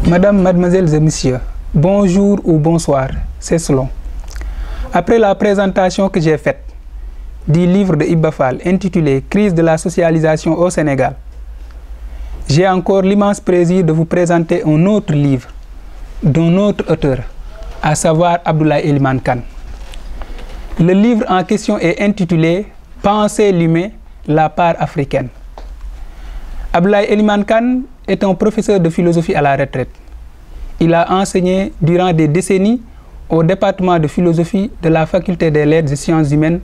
Madame, mademoiselles et messieurs, bonjour ou bonsoir, c'est selon. Après la présentation que j'ai faite du livre de Ibba Fall intitulé « Crise de la socialisation au Sénégal », j'ai encore l'immense plaisir de vous présenter un autre livre d'un autre auteur, à savoir Abdoulaye Elimane Kane. Le livre en question est intitulé « Penser l'humain, la part africaine ». Abdoulaye Elimane Kane est un professeur de philosophie à la retraite. Il a enseigné durant des décennies au département de philosophie de la faculté des lettres et sciences humaines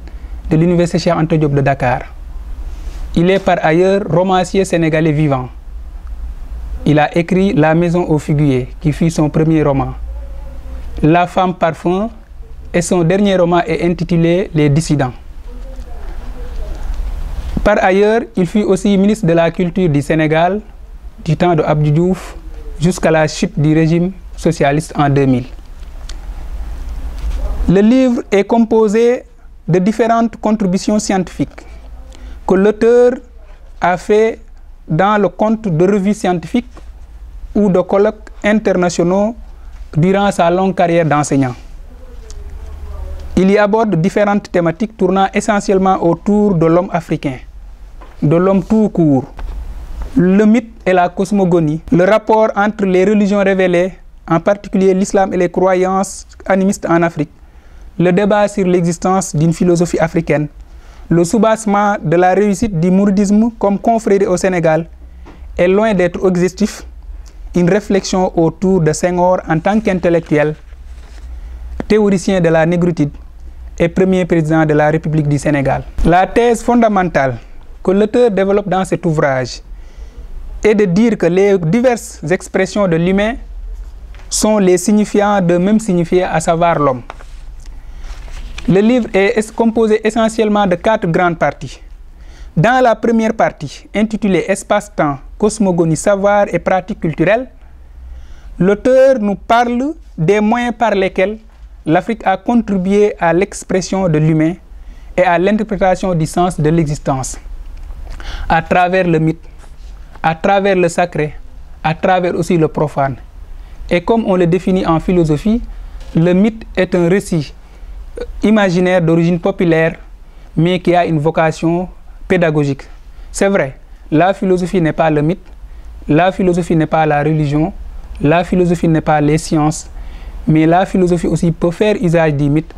de l'université Cheikh Anta Diop de Dakar. Il est par ailleurs romancier sénégalais vivant. Il a écrit La maison au figuier, qui fut son premier roman. La femme parfum et son dernier roman est intitulé Les dissidents. Par ailleurs, il fut aussi ministre de la Culture du Sénégal du temps de Abdou Diouf jusqu'à la chute du régime socialiste en 2000. Le livre est composé de différentes contributions scientifiques que l'auteur a fait dans le compte de revues scientifiques ou de colloques internationaux durant sa longue carrière d'enseignant. Il y aborde différentes thématiques tournant essentiellement autour de l'homme africain, de l'homme tout court, le mythe et la cosmogonie, le rapport entre les religions révélées, en particulier l'islam et les croyances animistes en Afrique, le débat sur l'existence d'une philosophie africaine, le soubassement de la réussite du mouridisme comme confrérie au Sénégal est loin d'être exhaustif, une réflexion autour de Senghor en tant qu'intellectuel, théoricien de la négritude et premier président de la République du Sénégal. La thèse fondamentale que l'auteur développe dans cet ouvrage est de dire que les diverses expressions de l'humain sont les signifiants de même signifié, à savoir l'homme. Le livre est composé essentiellement de 4 grandes parties. Dans la première partie, intitulée Espace-temps, cosmogonie, savoir et pratiques culturelles, l'auteur nous parle des moyens par lesquels l'Afrique a contribué à l'expression de l'humain et à l'interprétation du sens de l'existence, à travers le mythe, à travers le sacré, à travers aussi le profane. Et comme on le définit en philosophie, le mythe est un récit imaginaire d'origine populaire, mais qui a une vocation pédagogique. C'est vrai, la philosophie n'est pas le mythe, la philosophie n'est pas la religion, la philosophie n'est pas les sciences, mais la philosophie aussi peut faire usage du mythe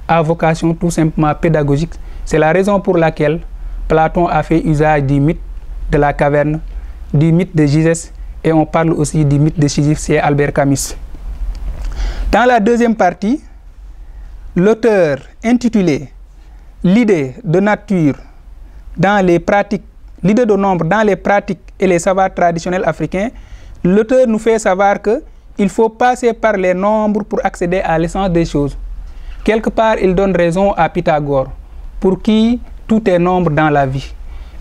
à vocation tout simplement pédagogique. C'est la raison pour laquelle Platon a fait usage du mythe de la caverne, du mythe de Gygès, et on parle aussi du mythe de Sisyphe chez Albert Camus. Dans la deuxième partie, l'auteur intitulé L'idée de nature dans les pratiques, l'idée de nombre dans les pratiques et les savoirs traditionnels africains, l'auteur nous fait savoir qu'il faut passer par les nombres pour accéder à l'essence des choses. Quelque part, il donne raison à Pythagore, pour qui tout est nombre dans la vie.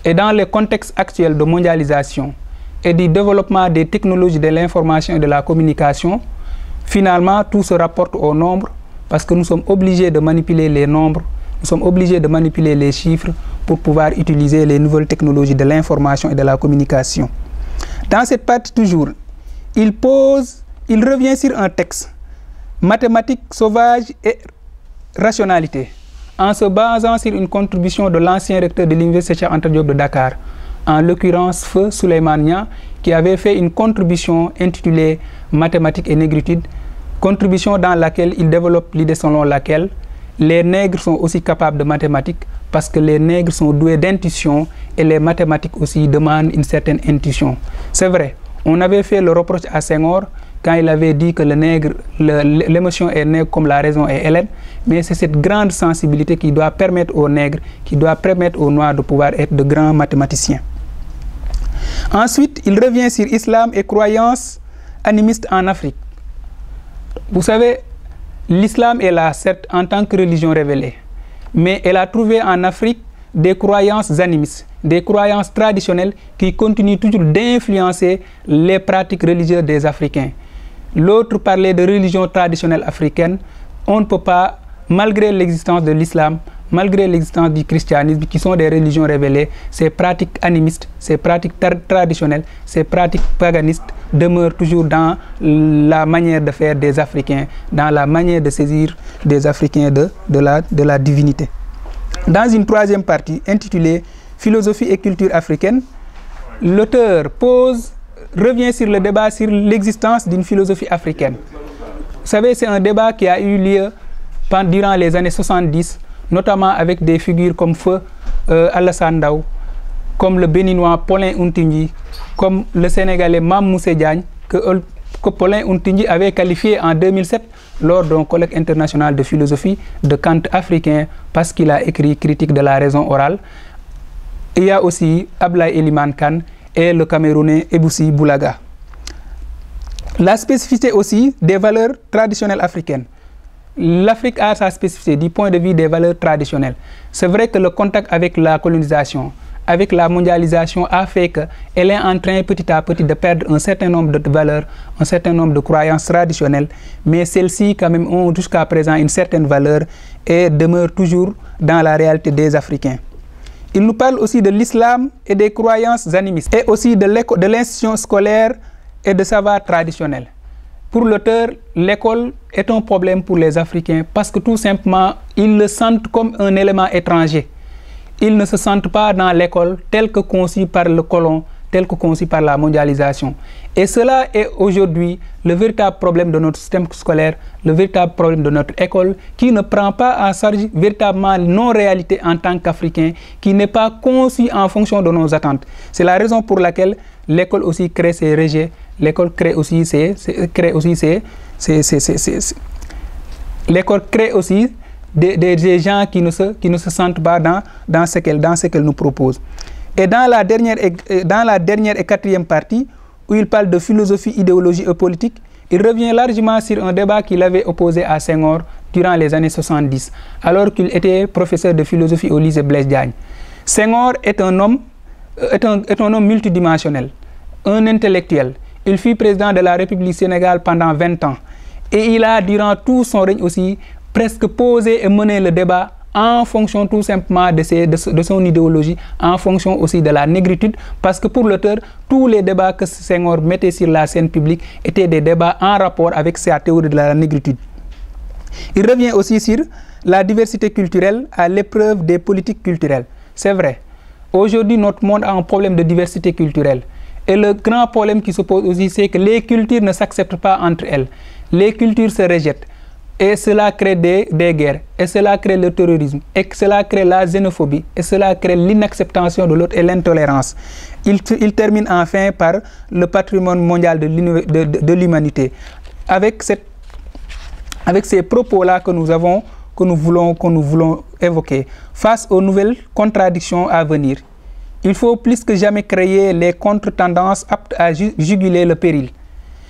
Et dans le contexte actuel de mondialisation et du développement des technologies de l'information et de la communication, finalement, tout se rapporte au nombre parce que nous sommes obligés de manipuler les nombres, nous sommes obligés de manipuler les chiffres pour pouvoir utiliser les nouvelles technologies de l'information et de la communication. Dans cette partie toujours, il revient sur un texte, mathématiques sauvages et rationalité, en se basant sur une contribution de l'ancien recteur de l'université Cheikh Anta Diop de Dakar, en l'occurrence Feu Souleymane Niang, qui avait fait une contribution intitulée Mathématiques et négritude, contribution dans laquelle il développe l'idée selon laquelle les nègres sont aussi capables de mathématiques parce que les nègres sont doués d'intuition et les mathématiques aussi demandent une certaine intuition. C'est vrai, on avait fait le reproche à Senghor quand il avait dit que le nègre, l'émotion est nègre comme la raison est hélène, mais c'est cette grande sensibilité qui doit permettre aux nègres, qui doit permettre aux noirs de pouvoir être de grands mathématiciens. Ensuite, il revient sur l'islam et croyances animistes en Afrique. Vous savez, l'islam est là, certes, en tant que religion révélée, mais elle a trouvé en Afrique des croyances animistes, des croyances traditionnelles qui continuent toujours d'influencer les pratiques religieuses des Africains. L'autre parlait de religion traditionnelle africaine. On ne peut pas, malgré l'existence de l'islam, malgré l'existence du christianisme, qui sont des religions révélées, ces pratiques animistes, ces pratiques traditionnelles, ces pratiques paganistes demeurent toujours dans la manière de faire des Africains, dans la manière de saisir des Africains de la divinité. Dans une troisième partie intitulée « Philosophie et culture africaine », l'auteur revient sur le débat sur l'existence d'une philosophie africaine. Vous savez, c'est un débat qui a eu lieu durant les années 70, notamment avec des figures comme Feu Alassane Ndao, comme le Béninois Paulin Untingi, comme le Sénégalais Mam Moussé Diagne, que Paulin Untingi avait qualifié en 2007 lors d'un colloque international de philosophie de Kant africain parce qu'il a écrit Critique de la raison orale. Il y a aussi Ablaye Eliman Kane et le Camerounais Eboussi Boulaga. La spécificité aussi des valeurs traditionnelles africaines. L'Afrique a sa spécificité du point de vue des valeurs traditionnelles. C'est vrai que le contact avec la colonisation, avec la mondialisation a fait qu'elle est en train petit à petit de perdre un certain nombre de valeurs, un certain nombre de croyances traditionnelles, mais celles-ci quand même ont jusqu'à présent une certaine valeur et demeurent toujours dans la réalité des Africains. Il nous parle aussi de l'islam et des croyances animistes, et aussi de l'institution scolaire et de savoir traditionnel. Pour l'auteur, l'école est un problème pour les Africains parce que tout simplement, ils le sentent comme un élément étranger. Ils ne se sentent pas dans l'école telle que conçue par le colon, telle que conçue par la mondialisation. Et cela est aujourd'hui le véritable problème de notre système scolaire, le véritable problème de notre école, qui ne prend pas en charge véritablement nos réalités en tant qu'Africains, qui n'est pas conçue en fonction de nos attentes. C'est la raison pour laquelle l'école aussi crée ses rejets, l'école crée aussi des gens qui ne se sentent pas dans ce qu'elle nous propose. Et dans la dernière et quatrième partie, où il parle de philosophie, idéologie et politique, il revient largement sur un débat qu'il avait opposé à Senghor durant les années 70, alors qu'il était professeur de philosophie au lycée Blaise Diagne. Senghor est un homme multidimensionnel, un intellectuel. Il fut président de la République du Sénégal pendant 20 ans. Et il a, durant tout son règne aussi, presque posé et mené le débat en fonction tout simplement de son idéologie, en fonction aussi de la négritude, parce que pour l'auteur, tous les débats que Senghor mettait sur la scène publique étaient des débats en rapport avec sa théorie de la négritude. Il revient aussi sur la diversité culturelle à l'épreuve des politiques culturelles. C'est vrai, aujourd'hui notre monde a un problème de diversité culturelle. Et le grand problème qui se pose aussi, c'est que les cultures ne s'acceptent pas entre elles. Les cultures se rejettent. Et cela crée des guerres, et cela crée le terrorisme, et cela crée la xénophobie, et cela crée l'inacceptation de l'autre et l'intolérance. Il termine enfin par le patrimoine mondial de l'humanité. Avec ces propos-là que nous voulons évoquer, face aux nouvelles contradictions à venir, il faut plus que jamais créer les contre-tendances aptes à juguler le péril.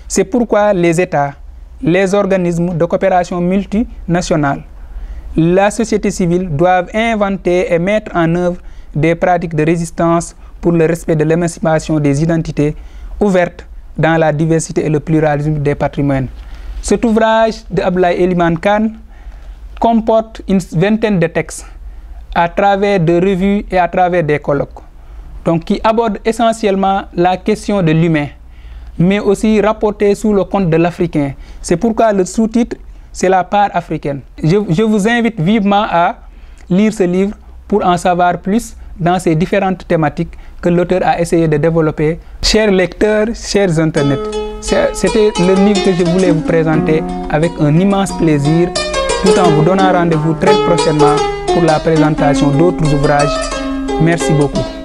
C'est pourquoi les États, les organismes de coopération multinationale, la société civile doivent inventer et mettre en œuvre des pratiques de résistance pour le respect de l'émancipation des identités ouvertes dans la diversité et le pluralisme des patrimoines. Cet ouvrage de Ablaye Eliman Kane comporte une vingtaine de textes à travers des revues et à travers des colloques, donc qui abordent essentiellement la question de l'humain, mais aussi rapporté sous le compte de l'Africain. C'est pourquoi le sous-titre, c'est la part africaine. Je vous invite vivement à lire ce livre pour en savoir plus dans ces différentes thématiques que l'auteur a essayé de développer. Chers lecteurs, chers internautes, c'était le livre que je voulais vous présenter avec un immense plaisir, tout en vous donnant rendez-vous très prochainement pour la présentation d'autres ouvrages. Merci beaucoup.